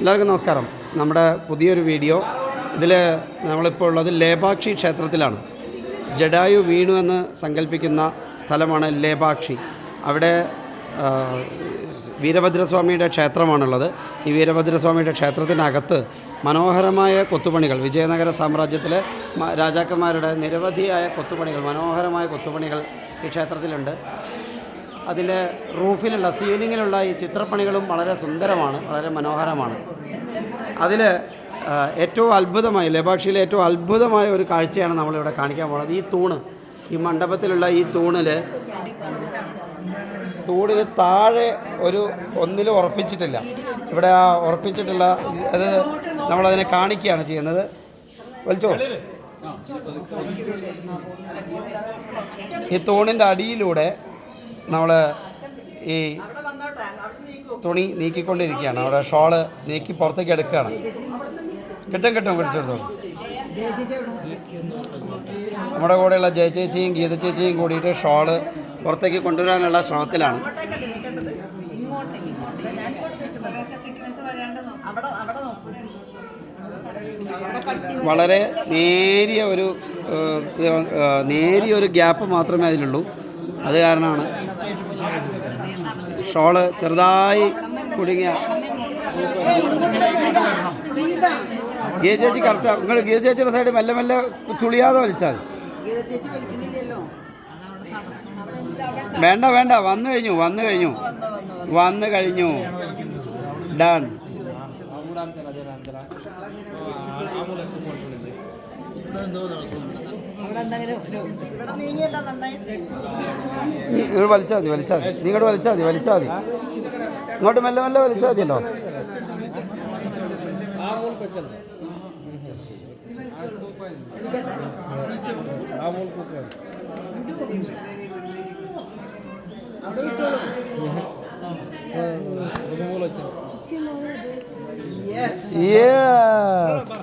എല്ലാവർക്കും നമസ്കാരം. നമ്മുടെ പുതിയൊരു വീഡിയോ. ഇതിൽ നമ്മളിപ്പോൾ ഉള്ളത് ലേപാക്ഷി ക്ഷേത്രത്തിലാണ്. ജഡായു വീണു എന്ന് സങ്കല്പിക്കുന്ന സ്ഥലമാണ് ലേപാക്ഷി. അവിടെ വീരഭദ്രസ്വാമിയുടെ ക്ഷേത്രമാണുള്ളത്. ഈ വീരഭദ്രസ്വാമിയുടെ ക്ഷേത്രത്തിനകത്ത് മനോഹരമായ കൊത്തുപണികൾ, വിജയനഗര സാമ്രാജ്യത്തിലെ രാജാക്കന്മാരുടെ നിരവധിയായ കൊത്തുപണികൾ, മനോഹരമായ കൊത്തുപണികൾ ഈ ക്ഷേത്രത്തിലുണ്ട്. അതിൻ്റെ റൂഫിലുള്ള സീലിങ്ങിലുള്ള ഈ ചിത്രപ്പണികളും വളരെ സുന്ദരമാണ്, വളരെ മനോഹരമാണ്. അതിൽ ഏറ്റവും അത്ഭുതമായി, ലേപാക്ഷിയിലെ ഏറ്റവും അത്ഭുതമായ ഒരു കാഴ്ചയാണ് നമ്മളിവിടെ കാണിക്കാൻ പോകുന്നത്. ഈ തൂണ്, ഈ മണ്ഡപത്തിലുള്ള ഈ തൂണിന് താഴെ ഒന്നിലും ഉറപ്പിച്ചിട്ടില്ല. ഇവിടെ ആ ഉറപ്പിച്ചിട്ടുള്ള അത് നമ്മളതിനെ കാണിക്കുകയാണ് ചെയ്യുന്നത്. വലിച്ചോ. ഈ തൂണിൻ്റെ അടിയിലൂടെ നമ്മൾ ഈ തുണി നീക്കിക്കൊണ്ടിരിക്കുകയാണ്. അവിടെ ഷോള് നീക്കി പുറത്തേക്ക് എടുക്കുകയാണ്. കിട്ടും പിടിച്ചെടുത്തോളൂ. നമ്മുടെ കൂടെയുള്ള ജയചേച്ചിയും ഗീത ചേച്ചിയും കൂടിയിട്ട് ഷോള് പുറത്തേക്ക് കൊണ്ടുവരാനുള്ള ശ്രമത്തിലാണ്. വളരെ നേരിയ ഒരു ഗ്യാപ്പ് മാത്രമേ അതിലുള്ളൂ. അത് കാരണമാണ് ഷോള് ചെറുതായി കുടുങ്ങിയ. ഗീത ചേച്ചി കറക്റ്റാ. നിങ്ങൾ ഗീത ചേച്ചിയുടെ സൈഡ് മെല്ലെ മെല്ലെ ചുളിയാതെ വലിച്ചാൽ മതി. വേണ്ട വന്നു കഴിഞ്ഞു ഡൺ. നിങ്ങൾ വലിച്ചാൽ മതി. നിങ്ങോട്ട് വലിച്ചാൽ മതി. ഇങ്ങോട്ട് മെല്ലെ വലിച്ചാൽ മതിയല്ലോ. യെസ്.